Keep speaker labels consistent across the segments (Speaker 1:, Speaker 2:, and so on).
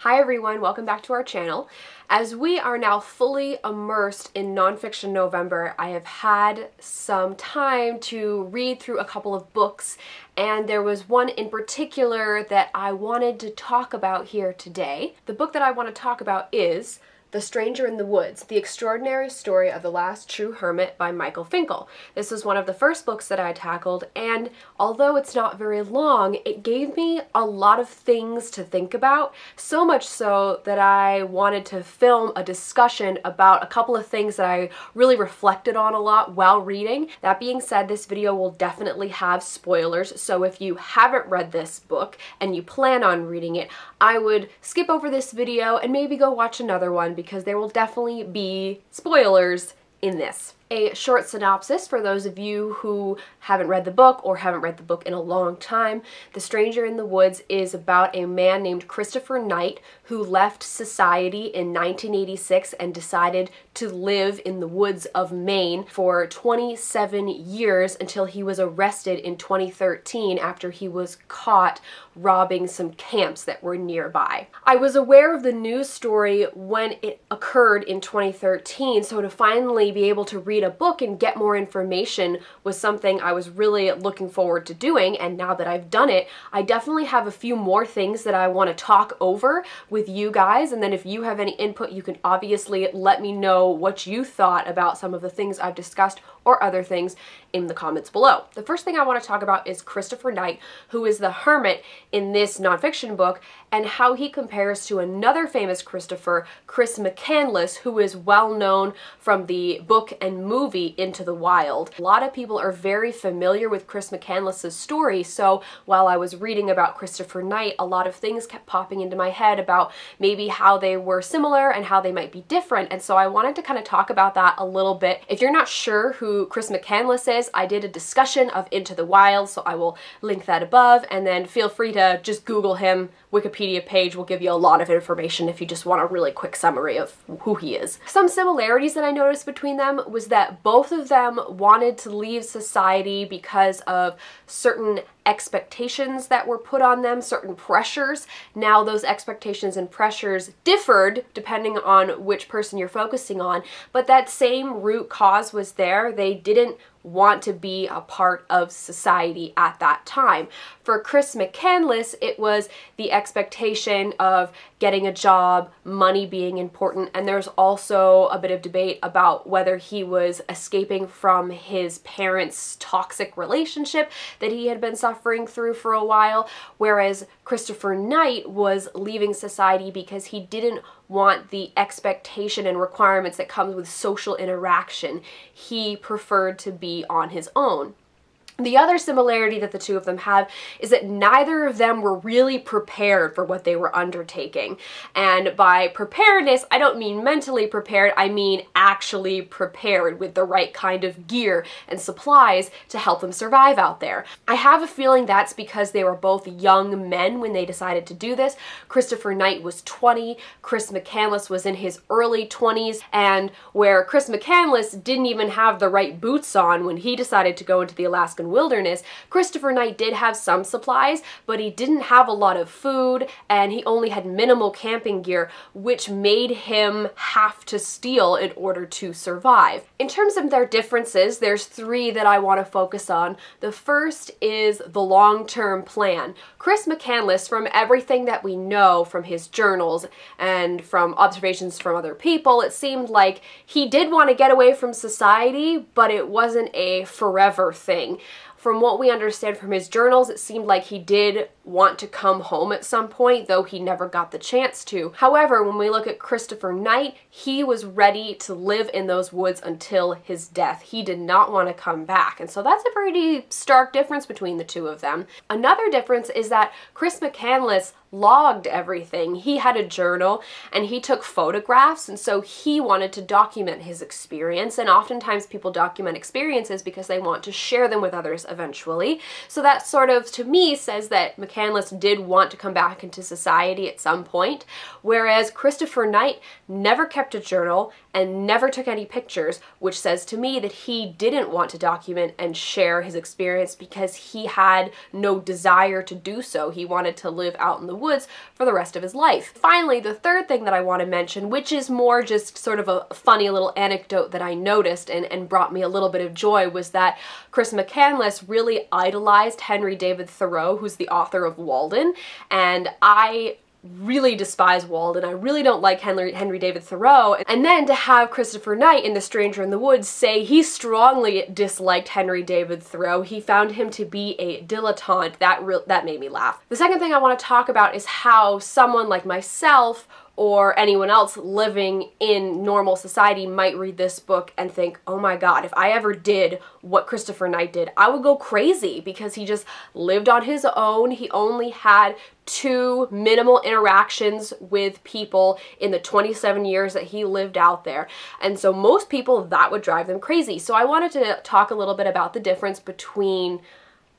Speaker 1: Hi everyone, welcome back to our channel. As we are now fully immersed in Nonfiction November, I have had some time to read through a couple of books, and there was one in particular that I wanted to talk about here today. The book that I want to talk about is The Stranger in the Woods, The Extraordinary Story of the Last True Hermit by Michael Finkel. This was one of the first books that I tackled, and although it's not very long, it gave me a lot of things to think about, so much so that I wanted to film a discussion about a couple of things that I really reflected on a lot while reading. That being said, this video will definitely have spoilers, so if you haven't read this book and you plan on reading it, I would skip over this video and maybe go watch another one because there will definitely be spoilers in this. A short synopsis for those of you who haven't read the book or haven't read the book in a long time. The Stranger in the Woods is about a man named Christopher Knight who left society in 1986 and decided to live in the woods of Maine for 27 years until he was arrested in 2013 after he was caught robbing some camps that were nearby. I was aware of the news story when it occurred in 2013, so to finally be able to read a book and get more information was something I was really looking forward to doing, and now that I've done it, I definitely have a few more things that I want to talk over with you guys, and then if you have any input, you can obviously let me know what you thought about some of the things I've discussed or other things in the comments below. The first thing I want to talk about is Christopher Knight, who is the hermit in this nonfiction book, and how he compares to another famous Christopher, Chris McCandless, who is well known from the book and movie Into the Wild. A lot of people are very familiar with Chris McCandless's story, so while I was reading about Christopher Knight, a lot of things kept popping into my head about maybe how they were similar and how they might be different, and so I wanted to kind of talk about that a little bit. If you're not sure who Chris McCandless is, I did a discussion of Into the Wild, so I will link that above, and then feel free to just Google him. Wikipedia page will give you a lot of information if you just want a really quick summary of who he is. Some similarities that I noticed between them was that both of them wanted to leave society because of certain expectations that were put on them, certain pressures. Now those expectations and pressures differed depending on which person you're focusing on, but that same root cause was there. They didn't want to be a part of society at that time. For Chris McCandless, it was the expectation of getting a job, money being important, and there's also a bit of debate about whether he was escaping from his parents' toxic relationship that he had been suffering through for a while, whereas Christopher Knight was leaving society because he didn't want the expectation and requirements that comes with social interaction. He preferred to be on his own. The other similarity that the two of them have is that neither of them were really prepared for what they were undertaking. And by preparedness, I don't mean mentally prepared, I mean actually prepared with the right kind of gear and supplies to help them survive out there. I have a feeling that's because they were both young men when they decided to do this. Christopher Knight was 20, Chris McCandless was in his early 20s, and where Chris McCandless didn't even have the right boots on when he decided to go into the Alaskan wilderness, Christopher Knight did have some supplies, but he didn't have a lot of food and he only had minimal camping gear, which made him have to steal in order to survive. In terms of their differences, there's three that I want to focus on. The first is the long-term plan. Chris McCandless, from everything that we know from his journals and from observations from other people, it seemed like he did want to get away from society, but it wasn't a forever thing. From what we understand from his journals, it seemed like he did want to come home at some point, though he never got the chance to. However, when we look at Christopher Knight, he was ready to live in those woods until his death. He did not want to come back, and so that's a pretty stark difference between the two of them. Another difference is that Chris McCandless logged everything. He had a journal and he took photographs, and so he wanted to document his experience, and oftentimes people document experiences because they want to share them with others eventually. So that sort of, to me, says that McCandless did want to come back into society at some point, whereas Christopher Knight never kept a journal and never took any pictures, which says to me that he didn't want to document and share his experience because he had no desire to do so. He wanted to live out in the woods for the rest of his life. Finally, the third thing that I want to mention, which is more just sort of a funny little anecdote that I noticed and brought me a little bit of joy, was that Chris McCandless really idolized Henry David Thoreau, who's the author of Walden, and I really despise Walden. I really don't like Henry David Thoreau. And then to have Christopher Knight in The Stranger in the Woods say he strongly disliked Henry David Thoreau, he found him to be a dilettante, that made me laugh. The second thing I want to talk about is how someone like myself or anyone else living in normal society might read this book and think, oh my god, if I ever did what Christopher Knight did, I would go crazy, because he just lived on his own. He only had 2 minimal interactions with people in the 27 years that he lived out there. And so most people, that would drive them crazy. So I wanted to talk a little bit about the difference between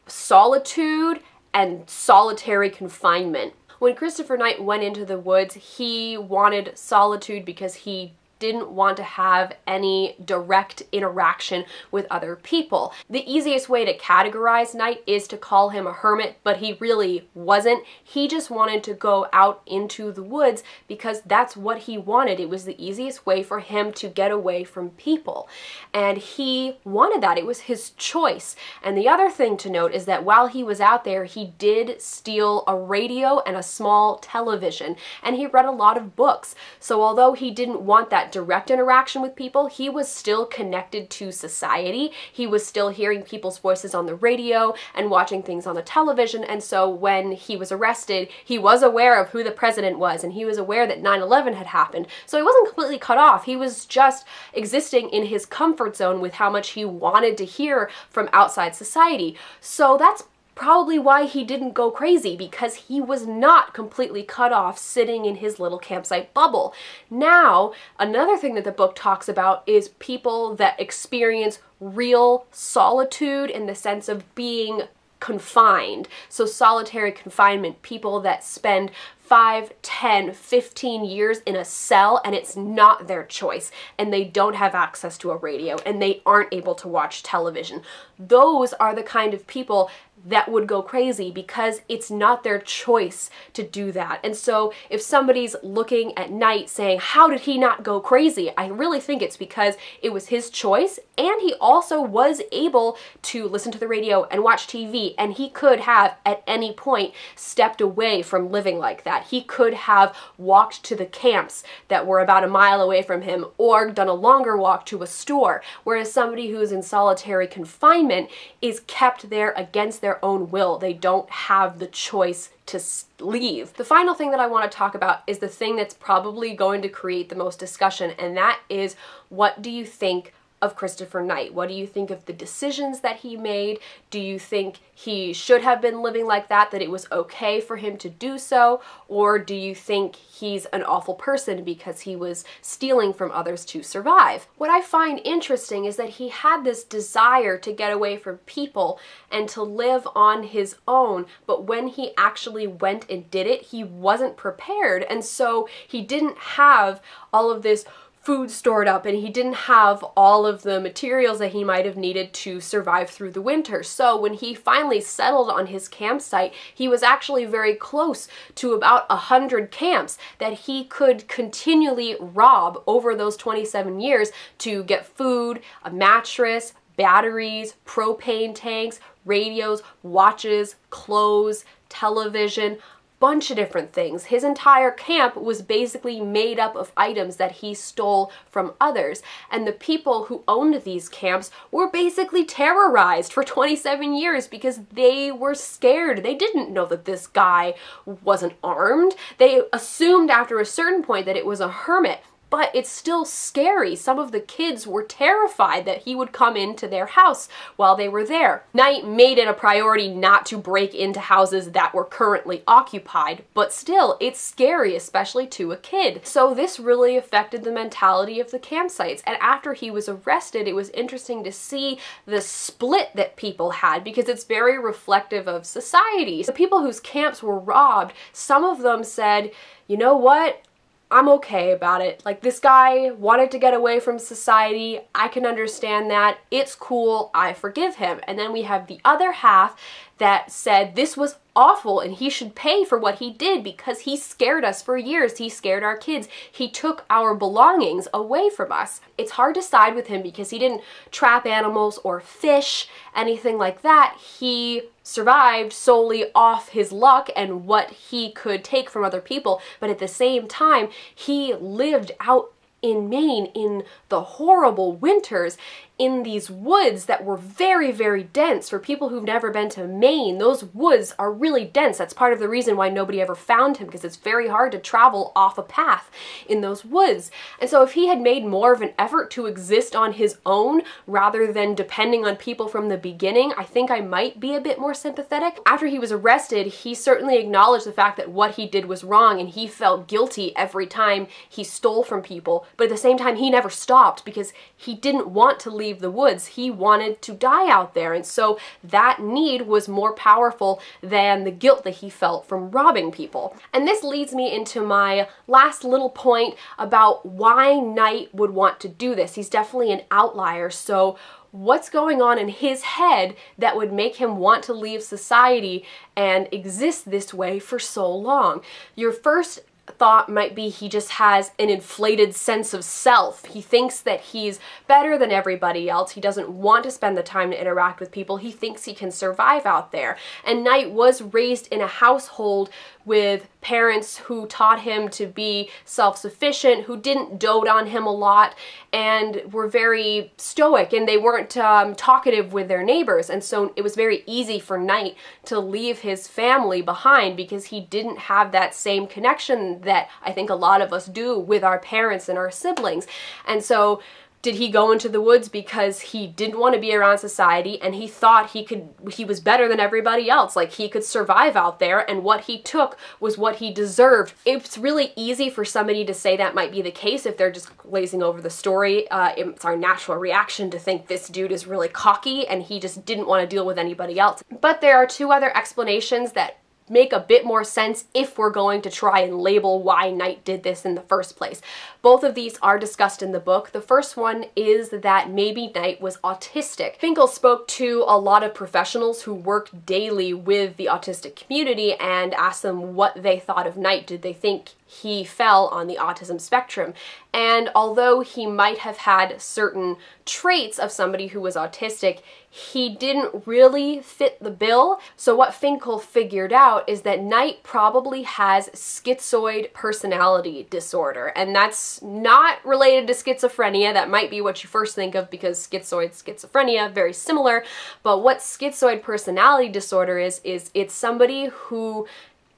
Speaker 1: solitude and solitary confinement. When Christopher Knight went into the woods, he wanted solitude because he didn't want to have any direct interaction with other people. The easiest way to categorize Knight is to call him a hermit, but he really wasn't. He just wanted to go out into the woods because that's what he wanted. It was the easiest way for him to get away from people. And he wanted that. It was his choice. And the other thing to note is that while he was out there, he did steal a radio and a small television, and he read a lot of books. So although he didn't want that direct interaction with people, he was still connected to society. He was still hearing people's voices on the radio and watching things on the television. And so when he was arrested, he was aware of who the president was, and he was aware that 9/11 had happened. So he wasn't completely cut off. He was just existing in his comfort zone with how much he wanted to hear from outside society. So that's probably why he didn't go crazy, because he was not completely cut off sitting in his little campsite bubble. Now, another thing that the book talks about is people that experience real solitude in the sense of being confined. So solitary confinement, people that spend 5, 10, 15 years in a cell and it's not their choice, and they don't have access to a radio, and they aren't able to watch television. Those are the kind of people that would go crazy because it's not their choice to do that. And so if somebody's looking at Knight saying, how did he not go crazy? I really think it's because it was his choice, and he also was able to listen to the radio and watch TV, and he could have at any point stepped away from living like that. He could have walked to the camps that were about a mile away from him, or done a longer walk to a store, whereas somebody who is in solitary confinement is kept there against their own will. They don't have the choice to leave. The final thing that I want to talk about is the thing that's probably going to create the most discussion, and that is, what do you think of Christopher Knight? What do you think of the decisions that he made? Do you think he should have been living like that it was okay for him to do so? Or do you think he's an awful person because he was stealing from others to survive? What I find interesting is that he had this desire to get away from people and to live on his own, but when he actually went and did it, he wasn't prepared, and so he didn't have all of this food stored up, and he didn't have all of the materials that he might have needed to survive through the winter. So when he finally settled on his campsite, he was actually very close to about 100 camps that he could continually rob over those 27 years to get food, a mattress, batteries, propane tanks, radios, watches, clothes, television, bunch of different things. His entire camp was basically made up of items that he stole from others, and the people who owned these camps were basically terrorized for 27 years because they were scared. They didn't know that this guy wasn't armed. They assumed after a certain point that it was a hermit. But it's still scary. Some of the kids were terrified that he would come into their house while they were there. Knight made it a priority not to break into houses that were currently occupied, but still, it's scary, especially to a kid. So this really affected the mentality of the campsites. And after he was arrested, it was interesting to see the split that people had, because it's very reflective of society. The people whose camps were robbed, some of them said, you know what? I'm okay about it. Like, this guy wanted to get away from society. I can understand that. It's cool. I forgive him. And then we have the other half that said this was awful and he should pay for what he did because he scared us for years. He scared our kids. He took our belongings away from us. It's hard to side with him because he didn't trap animals or fish, anything like that. He survived solely off his luck and what he could take from other people, but at the same time, he lived out in Maine in the horrible winters in these woods that were very, very dense. For people who've never been to Maine, those woods are really dense. That's part of the reason why nobody ever found him, because it's very hard to travel off a path in those woods. And so if he had made more of an effort to exist on his own rather than depending on people from the beginning, I think I might be a bit more sympathetic. After he was arrested, he certainly acknowledged the fact that what he did was wrong and he felt guilty every time he stole from people. But at the same time, he never stopped because he didn't want to leave the woods. He wanted to die out there. And so that need was more powerful than the guilt that he felt from robbing people. And this leads me into my last little point about why Knight would want to do this. He's definitely an outlier. So what's going on in his head that would make him want to leave society and exist this way for so long? Your first thought might be he just has an inflated sense of self. He thinks that he's better than everybody else. He doesn't want to spend the time to interact with people. He thinks he can survive out there. And Knight was raised in a household with parents who taught him to be self-sufficient, who didn't dote on him a lot, and were very stoic, and they weren't talkative with their neighbors. And so it was very easy for Knight to leave his family behind because he didn't have that same connection that I think a lot of us do with our parents and our siblings. And so did he go into the woods because he didn't want to be around society and he thought he was better than everybody else, like he could survive out there, and what he took was what he deserved? It's really easy for somebody to say that might be the case if they're just glazing over the story. It's our natural reaction to think this dude is really cocky and he just didn't want to deal with anybody else. But there are two other explanations that make a bit more sense if we're going to try and label why Knight did this in the first place. Both of these are discussed in the book. The first one is that maybe Knight was autistic. Finkel spoke to a lot of professionals who work daily with the autistic community and asked them what they thought of Knight. Did they think he fell on the autism spectrum? And although he might have had certain traits of somebody who was autistic, he didn't really fit the bill. So what Finkel figured out is that Knight probably has schizoid personality disorder, and that's not related to schizophrenia. That might be what you first think of because schizoid, schizophrenia, very similar. But what schizoid personality disorder is it's somebody who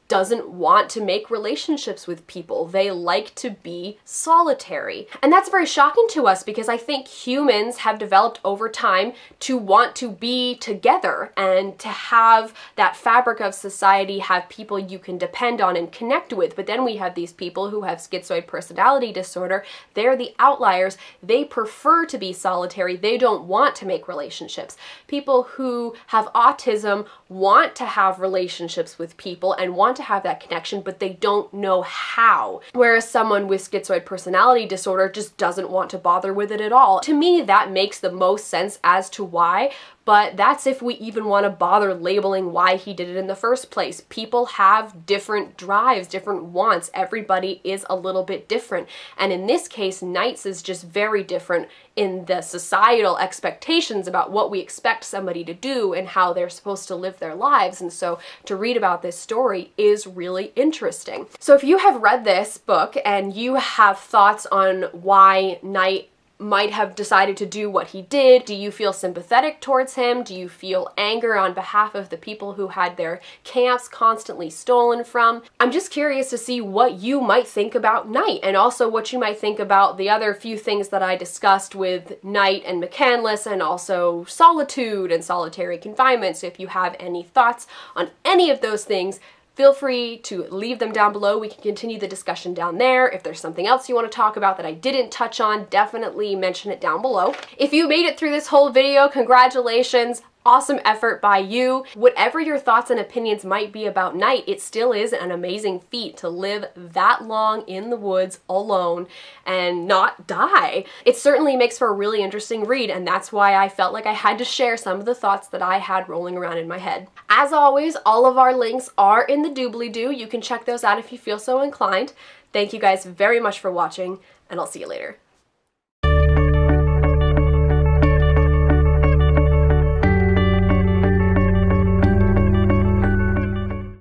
Speaker 1: doesn't want to make relationships with people. They like to be solitary. And that's very shocking to us because I think humans have developed over time to want to be together and to have that fabric of society, have people you can depend on and connect with. But then we have these people who have schizoid personality disorder. They're the outliers. They prefer to be solitary. They don't want to make relationships. People who have autism want to have relationships with people and want to have that connection, but they don't know how. Whereas someone with schizoid personality disorder just doesn't want to bother with it at all. To me, that makes the most sense as to why, but that's if we even want to bother labeling why he did it in the first place. People have different drives, different wants. Everybody is a little bit different. And in this case, Knight's is just very different in the societal expectations about what we expect somebody to do and how they're supposed to live their lives. And so to read about this story is really interesting. So if you have read this book and you have thoughts on why Knight might have decided to do what he did, do you feel sympathetic towards him? Do you feel anger on behalf of the people who had their camps constantly stolen from? I'm just curious to see what you might think about Knight, and also what you might think about the other few things that I discussed with Knight and McCandless, and also solitude and solitary confinement. So if you have any thoughts on any of those things, feel free to leave them down below. We can continue the discussion down there. If there's something else you want to talk about that I didn't touch on, definitely mention it down below. If you made it through this whole video, congratulations. awesome effort by you. Whatever your thoughts and opinions might be about Night, it still is an amazing feat to live that long in the woods alone and not die. It certainly makes for a really interesting read, and that's why I felt like I had to share some of the thoughts that I had rolling around in my head. As always, all of our links are in the doobly-doo. You can check those out if you feel so inclined. Thank you guys very much for watching, and I'll see you later.